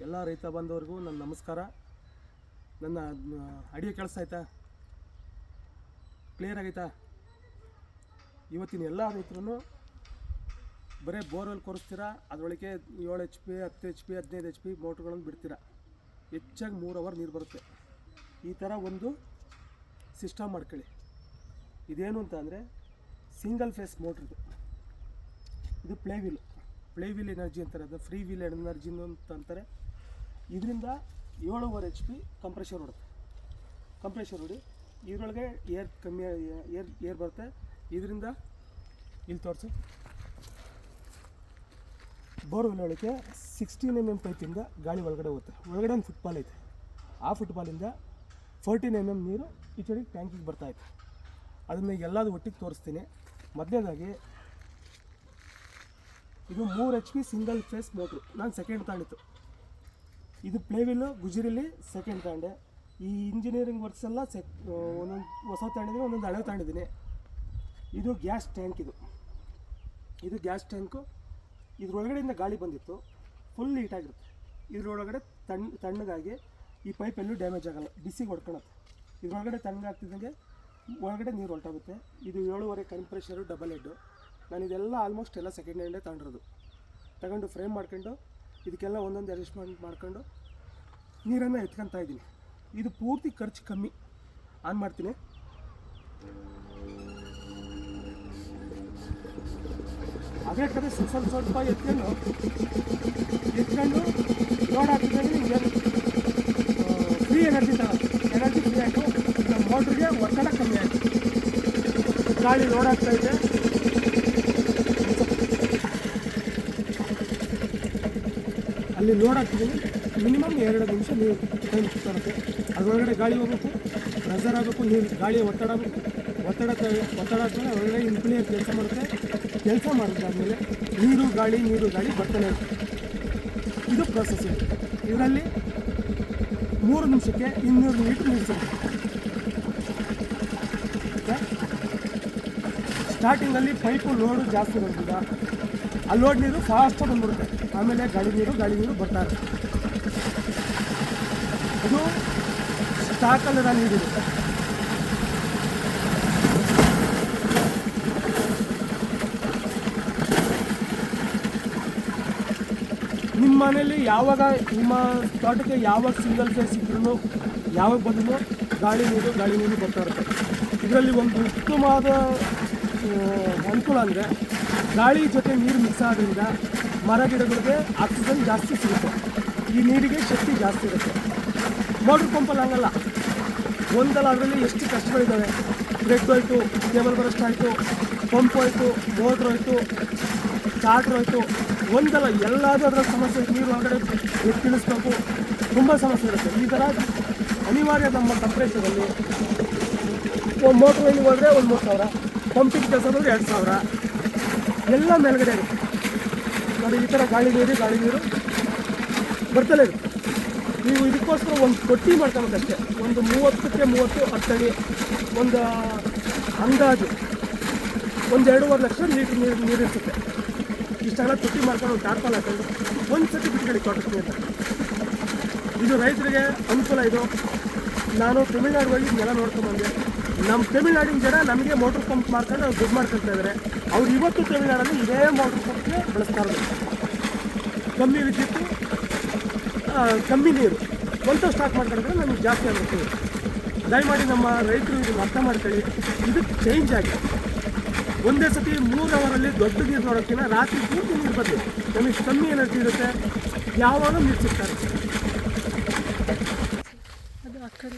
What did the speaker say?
ಎಲ್ಲ ರೈತ ಬಾಂಧವರಿಗೂ ನನ್ನ ನಮಸ್ಕಾರ. ನನ್ನ ಆಡಿಯೋ ಕೇಳಿಸ್ತಾ ಆಯ್ತಾ? ಕ್ಲಿಯರ್ ಆಗೈತಾ? ಇವತ್ತಿನ ಎಲ್ಲ ರೈತರು ಬರೀ ಬೋರ್ವೆಲ್ ಕೊರಿಸ್ತೀರಾ, ಅದರೊಳಗೆ 7 HP 10 HP 15 HP ಮೋಟ್ರ್ಗಳನ್ನು ಬಿಡ್ತೀರಾ. ಹೆಚ್ಚಾಗಿ 3 ಅವರ್ ನೀರು ಬರುತ್ತೆ. ಈ ಥರ ಒಂದು ಸಿಸ್ಟಮ್ ಮಾಡ್ಕೊಳ್ಳಿ. ಇದೇನು ಅಂತ ಅಂದರೆ ಸಿಂಗಲ್ ಫೇಸ್ ಮೋಟ್ರಿದು. ಇದು ಪ್ಲೇ ವೀಲ್ ಎನರ್ಜಿ ಅಂತಾರೆ, ಅದು ಫ್ರೀ ವೀಲ್ ಎನರ್ಜಿ ಅಂತ ಅಂತಾರೆ. ಇದರಿಂದ 7.5 HP ಕಂಪ್ರೆಷರ್ ಹೊಡಿ. ಇದರೊಳಗೆ ಏರ್ ಕಮ್ಮಿ ಏರ್ ಬರುತ್ತೆ. ಇದರಿಂದ ಇಲ್ಲಿ ತೋರಿಸಿ, ಬೋರ್ವೆಲ್ ಒಳಗೆ 16 mm ಪೈಪಿಂದ ಗಾಳಿ ಒಳಗಡೆ ಹೋಗುತ್ತೆ. ಒಳಗಡೆ ಒಂದು ಫುಟ್ಬಾಲ್ ಐತೆ. ಆ ಫುಟ್ಬಾಲಿಂದ 14 mm ನೀರು ಈ ಕಡೆ ಟ್ಯಾಂಕಿಗೆ ಬರ್ತಾಯಿತ್ತು. ಅದನ್ನು ಎಲ್ಲದೂ ಒಟ್ಟಿಗೆ ತೋರಿಸ್ತೀನಿ. ಮೊದಲನೇದಾಗಿ ಇದು 3 HP ಸಿಂಗಲ್ ಫೇಸ್ ಮೋಟ್ರು. ನಾನು ಸೆಕೆಂಡ್ ತಗೊಂಡಿತ್ತು. ಇದು ಪ್ಲೇವಿಲ್ಲು ಗುಜರಿಲಿ ಸೆಕೆಂಡ್ ತಗೊಂಡೆ. ಈ ಇಂಜಿನಿಯರಿಂಗ್ ವರ್ಕ್ಸ್ ಎಲ್ಲ ಒಂದೊಂದು ಹೊಸ ತಗೊಂಡಿದ್ದೀನಿ, ಒಂದೊಂದು ಹಳೆ ತಗೊಂಡಿದ್ದೀನಿ. ಇದು ಗ್ಯಾಸ್ ಟ್ಯಾಂಕ್. ಇದು ಗ್ಯಾಸ್ ಟ್ಯಾಂಕು. ಇದ್ರೊಳಗಡೆಯಿಂದ ಗಾಳಿ ಬಂದಿತ್ತು, ಫುಲ್ ಹೀಟಾಗಿರುತ್ತೆ. ಇದ್ರೊಳಗಡೆ ತಣ್ಣಗಾಗಿ ಈ ಪೈಪೆಲ್ಲೂ ಡ್ಯಾಮೇಜ್ ಆಗೋಲ್ಲ, ಬಿಸಿಗೆ ಹೊಡ್ಕೊಳತ್ತೆ. ಇದ್ರೊಳಗಡೆ ತಣ್ಣಗಾಗ್ತಿದ್ದಂಗೆ ಒಳಗಡೆ ನೀರು ಹೊರಟೋಗುತ್ತೆ. ಇದು 7.5 ಕಂಪ್ರೆಷರು, ಡಬಲ್ ಹೆಡ್ಡು. ನಾನು ಇದೆಲ್ಲ ಆಲ್ಮೋಸ್ಟ್ ಎಲ್ಲ ಸೆಕೆಂಡ್ ಹ್ಯಾಂಡೇ ತಗೊಂಡು ಫ್ರೇಮ್ ಮಾಡ್ಕೊಂಡು ಇದಕ್ಕೆಲ್ಲ ಒಂದೊಂದು ಅಡ್ಜಸ್ಟ್ಮೆಂಟ್ ಮಾಡ್ಕೊಂಡು ನೀರನ್ನು ಎತ್ಕೊತಾ ಇದ್ದೀನಿ. ಇದು ಪೂರ್ತಿ ಖರ್ಚು ಕಮ್ಮಿ. ಆನ್ ಮಾಡ್ತೀನಿ. ಅದೇ ಕಡೆ ಸ್ವಲ್ಪ ಎತ್ಕೊಂಡು ಲೋಡ್ ಹಾಕಿದ್ರೆ ಫ್ರೀ ಎನರ್ಜಿ ಫ್ರೀ ಆಯಿತು. ಮೋಟ್ರಿಗೆ ಒತ್ತಡ ಕಮ್ಮಿ ಆಯಿತು. ಗಾಳಿ ಲೋಡ್ ಆಗ್ತಾಯಿದೆ. ಅಲ್ಲಿ ಲೋಡ್ ಆಗ್ತಿದ್ದೀನಿ. ಮಿನಿಮಮ್ 2 ನಿಮಿಷ ನೀರು ಟೈಮ್ ಬರುತ್ತೆ. ಅದರೊಳಗಡೆ ಗಾಳಿ ಹೋಗಬೇಕು, ಪ್ರೆಷರ್ ಆಗಬೇಕು, ನೀರು ಗಾಳಿ ಒತ್ತಡ ಆಗಬೇಕು. ಒತ್ತಡ ಆದಮೇಲೆ ಒಳಗಡೆ ಇಂಪ್ಲಿಯರ್ ಕೆಲಸ ಮಾಡುತ್ತೆ. ಕೆಲಸ ಮಾಡಿದ್ದಾದಮೇಲೆ ನೀರು ಗಾಳಿ ಬರ್ತಾನೆ ಇರುತ್ತೆ. ಇದು ಪ್ರೊಸೆಸಿಂಗ್. ಇದರಲ್ಲಿ 3 ನಿಮಿಷಕ್ಕೆ 200 ಲೀಟ್ರ್ ನೀರು ಸಿಗುತ್ತೆ. ಸ್ಟಾರ್ಟಿಂಗಲ್ಲಿ ಪೈಪು ಲೋಡು ಜಾಸ್ತಿ ಬರ್ತದ, ಆ ಲೋಡ್ ನೀರು ಫಾಸ್ಟಾಗಿ ಬಂದ್ಬಿಡುತ್ತೆ. ಆಮೇಲೆ ಗಾಳಿ ನೀರು ಬರ್ತಾ ಇರುತ್ತೆ. ಇದು ಸ್ಟಾಕಲ್ಲಿರೋ ನೀರಿರುತ್ತೆ. ನಿಮ್ಮ ಮನೇಲಿ ನಿಮ್ಮ ತೋಟಕ್ಕೆ ಯಾವಾಗ ಸಿಂಗಲ್ ಫೇಸ್ ಇದ್ರೂ ಯಾವಾಗ ಬಂದ್ರೂ ಗಾಳಿ ನೀರು ಬರ್ತಾ ಇರುತ್ತೆ. ಇದರಲ್ಲಿ ಒಂದು ಉತ್ತಮವಾದ ಅನುಕೂಲ ಅಂದರೆ ಗಾಳಿ ಜೊತೆ ನೀರು ಮಿಕ್ಸ್ ಆಗೋದ್ರಿಂದ ಮರ ಗಿಡಗಳಿಗೆ ಆಕ್ಸಿಜನ್ ಜಾಸ್ತಿ ಸಿಗುತ್ತೆ. ಈ ನೀರಿಗೆ ಶಕ್ತಿ ಜಾಸ್ತಿ ಇರುತ್ತೆ. ಮೋಟ್ರ್ ಪಂಪಲ್ಲಿ ಹಂಗಲ್ಲ. ಒಂದಲ್ಲ ಅದರಲ್ಲಿ ಎಷ್ಟು ಕಷ್ಟಗಳಿದ್ದಾವೆ. ಥ್ರೆಡ್ ಹೋಯ್ತು, ಕೇಬಲ್ ಬರಸ್ಟ್ ಆಯಿತು, ಪಂಪ್ ಹೋಯ್ತು, ಮೋಟ್ರ್ ಹೋಯ್ತು, ಸ್ಟಾರ್ಟ್ರ್ ಹೋಯ್ತು. ಒಂದಲ್ಲ ಎಲ್ಲದೂ ಅದರ ಸಮಸ್ಯೆ. ನೀರು ಒಳಗಡೆ ಎತ್ತಿಳಿಸ್ಬೇಕು, ತುಂಬ ಸಮಸ್ಯೆ ಇರುತ್ತೆ. ಈ ಥರ ಅನಿವಾರ್ಯ. ನಮ್ಮ ಕಂಪ್ರೆಷರಲ್ಲಿ ಒಂದು ಮೋಟ್ರ್ ಲೈನಿಗೆ ಹೋದರೆ ಒಂದು 3,000, ಪಂಪಿಗೆ ಕೆಲಸ ಬಂದರೆ 2,000 ಎಲ್ಲ ಮೇಲ್ಗಡೆ ಇರುತ್ತೆ. ನೋಡಿ, ಈ ಥರ ಗಾಳಿ ನೀರು ಬರ್ತಲೇ ಇರುತ್ತೆ. ನೀವು ಇದಕ್ಕೋಸ್ಕರ ಒಂದು ತೊಟ್ಟಿ ಮಾಡ್ಕೊಬೇಕಷ್ಟೇ. ಒಂದು 30ಕ್ಕೆ 30 10 ಅಡಿ, ಒಂದು ಅಂದಾಜು 1-2.5 ಲಕ್ಷ ಲೀಟ್ರ್ ನೀರು ಇರ್ತದೆ. ಇಷ್ಟೆಲ್ಲ ತೊಟ್ಟಿ ಮಾಡ್ಕೊಂಡು ಒಂದು ಟಾರ್ಪಲ್ ಹಾಕೊಂಡು ಒಂದು ಸತಿ ಬಿಟ್ಕೊಳ್ಳಿ ತೋಟಕ್ಕೆ ಅಂತ. ಇದು ರೈತರಿಗೆ ಅನುಕೂಲ. ಇದು ನಾನು ತಮಿಳ್ನಾಡು ಹೋಗಿ ಇದನ್ನೆಲ್ಲ ನೋಡ್ಕೊಂಡ್ಬಂದೆ. ನಮ್ಮ ತಮಿಳ್ನಾಡಿನ ಜನ ನಮಗೆ ಮೋಟ್ರ್ ಪಂಪ್ ಮಾಡ್ಕೊಂಡು ದುಡ್ಡು ಮಾಡ್ಕೊಳ್ತಾ ಇದ್ದಾರೆ. ಅವ್ರು ಇವತ್ತು ತಮಿಳ್ನಾಡಲ್ಲಿ ಇದೇ ಮೋಟ್ರ್ ಪಂಪ್ಗೆ ಬಳಸ್ತಾ ಇರೋದು. ಕಮ್ಮಿ ವಿದ್ಯುತ್ತು, ಕಮ್ಮಿ ನೀರು, ಒಂದು ಸ್ಟಾಕ್ ಮಾಡ್ಕೊಂಡ್ರೆ ನಮಗೆ ಜಾಸ್ತಿ ಆಗುತ್ತೆ. ದಯಮಾಡಿ ನಮ್ಮ ರೈತರು ಇದನ್ನು ಅರ್ಥ ಮಾಡ್ಕೊಳ್ಳಿ. ಇದು ಚೇಂಜ್ ಆಗಿದೆ. ಒಂದೇ ಸತಿ 3 ಅವರಲ್ಲಿ ದೊಡ್ಡ ನೀರು ನೋಡೋಕ್ಕಿಂತ ರಾತ್ರಿ ಪೂರ್ತಿ ನೀರು ಬರಲಿ. ನಮಗೆ ಕಮ್ಮಿ ಎನರ್ಜಿ ಇರುತ್ತೆ, ಯಾವಾಗ ನೀರು ಸಿಗ್ತಾರೆ.